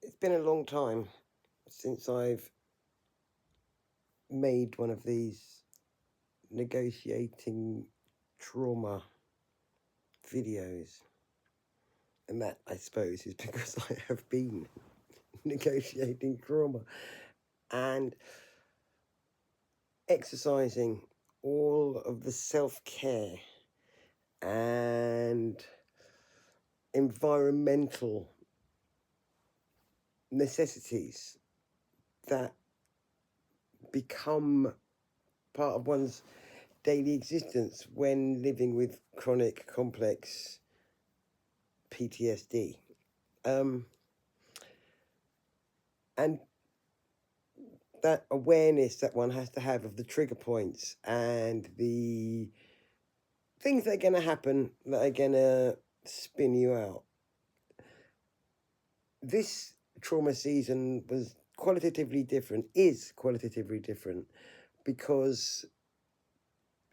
It's been a long time since I've made one of these negotiating trauma videos. And that, I suppose, is because I have been negotiating trauma and exercising all of the self care and environmental necessities that become part of one's daily existence when living with chronic complex PTSD. And that awareness that one has to have of the trigger points and the things that are going to happen that are going to spin you out. This trauma season was is qualitatively different, because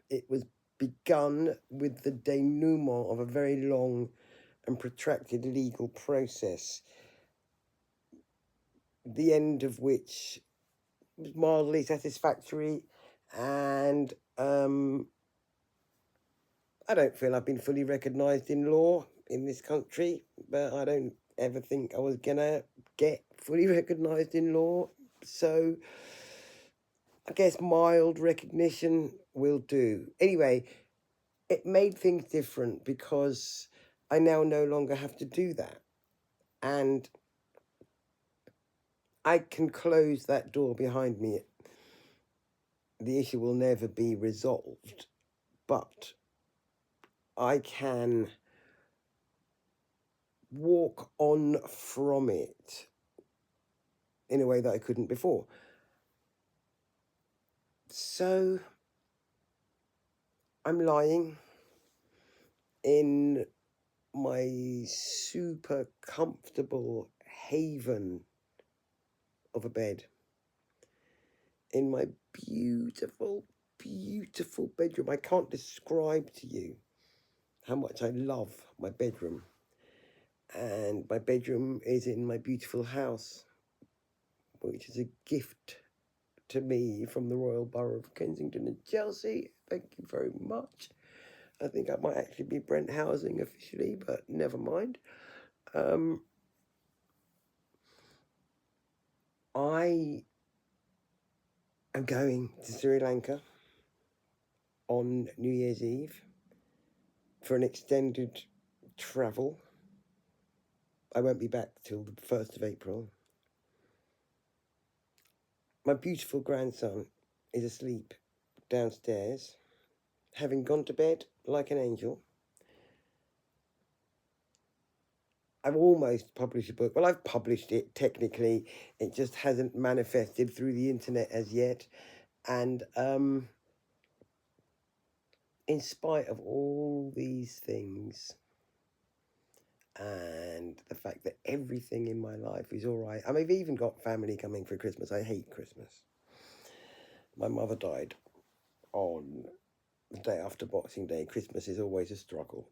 it was begun with the denouement of a very long and protracted legal process, the end of which was mildly satisfactory, and I don't feel I've been fully recognised in law in this country, but I don't ever think I was gonna get fully recognised in law. So I guess mild recognition will do. Anyway, it made things different because I now no longer have to do that. And I can close that door behind me. The issue will never be resolved, but I can walk on from it in a way that I couldn't before. So I'm lying in my super comfortable haven of a bed in my beautiful, beautiful bedroom. I can't describe to you how much I love my bedroom. And my bedroom is in my beautiful house, which is a gift to me from the Royal Borough of Kensington and Chelsea. Thank you very much. I think I might actually be Brent Housing officially, but never mind. I am going to Sri Lanka on New Year's Eve for an extended travel. I won't be back till the 1st of April. My beautiful grandson is asleep downstairs, having gone to bed like an angel. I've almost published a book. Well, I've published it technically. It just hasn't manifested through the internet as yet. And in spite of all these things and the fact that everything in my life is all right, I've even got family coming for Christmas. I hate Christmas. My mother died on the day after Boxing Day. Christmas is always a struggle.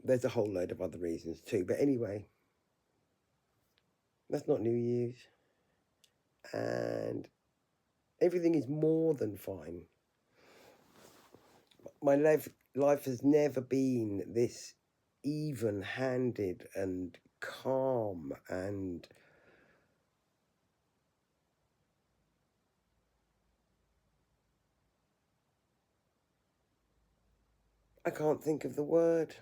There's a whole load of other reasons too. But anyway, that's not New Year's. And everything is more than fine. My life has never been this even-handed and calm and I can't think of the word.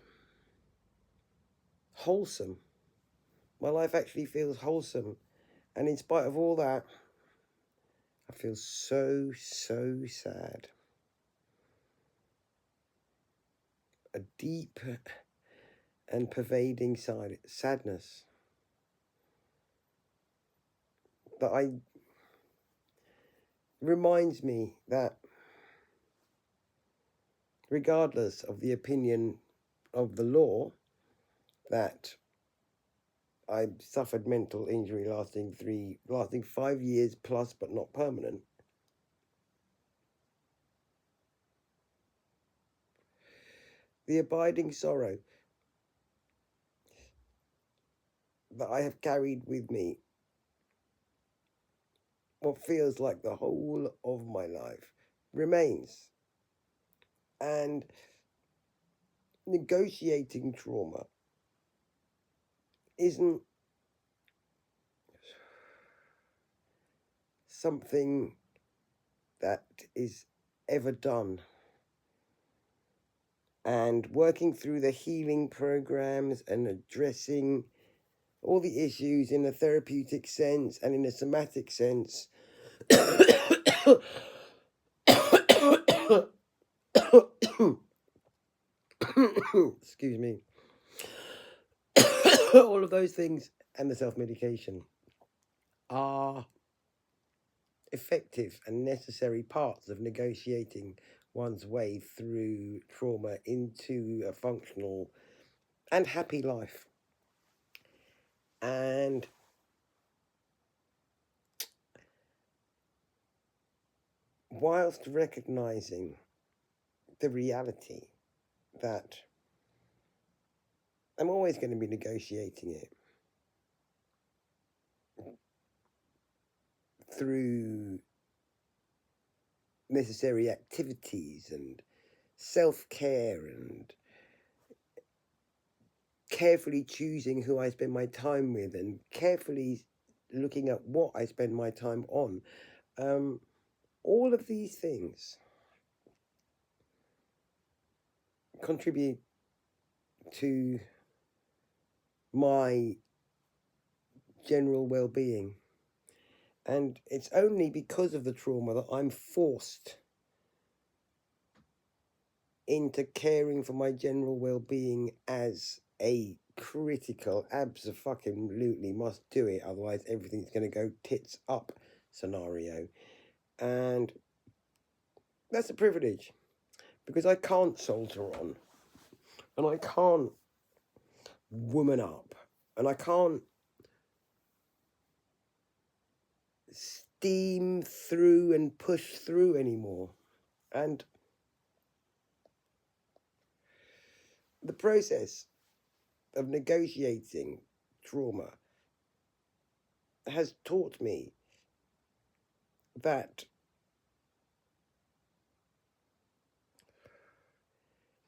Wholesome. My life actually feels wholesome. And in spite of all that, I feel so, so sad. A deep and pervading sadness that reminds me that regardless of the opinion of the law, that I suffered mental injury lasting 5 years plus, but not permanent. The abiding sorrow that I have carried with me what feels like the whole of my life remains. And negotiating trauma isn't something that is ever done. And working through the healing programs and addressing all the issues in a therapeutic sense and in a somatic sense excuse me, all of those things and the self-medication are effective and necessary parts of negotiating one's way through trauma into a functional and happy life. And whilst recognizing the reality that I'm always going to be negotiating it through necessary activities and self-care and carefully choosing who I spend my time with and carefully looking at what I spend my time on. All of these things contribute to my general well-being. And it's only because of the trauma that I'm forced into caring for my general well-being as a critical, abso-fucking-lutely must do it, otherwise everything's going to go tits up scenario. And that's a privilege, because I can't soldier on, and I can't woman up, and I can't steam through and push through anymore. And the process of negotiating trauma has taught me that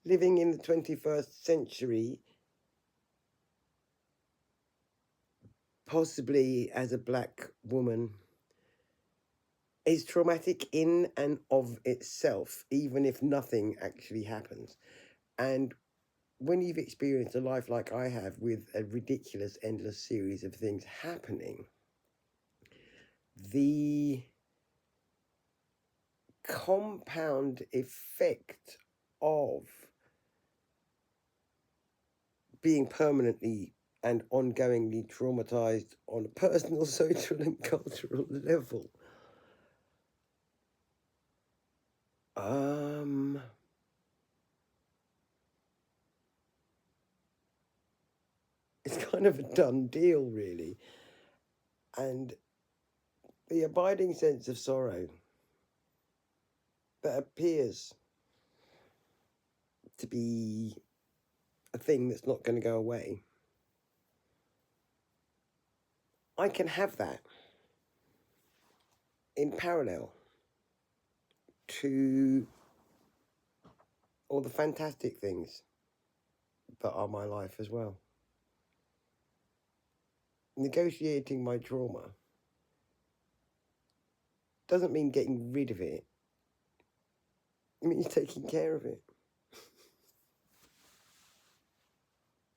living in the 21st century, possibly as a black woman, is traumatic in and of itself, even if nothing actually happens. And when you've experienced a life like I have, with a ridiculous, endless series of things happening, the compound effect of being permanently and ongoingly traumatized on a personal, social, and cultural level it's kind of a done deal, really. And the abiding sense of sorrow that appears to be a thing that's not going to go away, I can have that in parallel to all the fantastic things that are my life as well. Negotiating my trauma doesn't mean getting rid of it. It means taking care of it.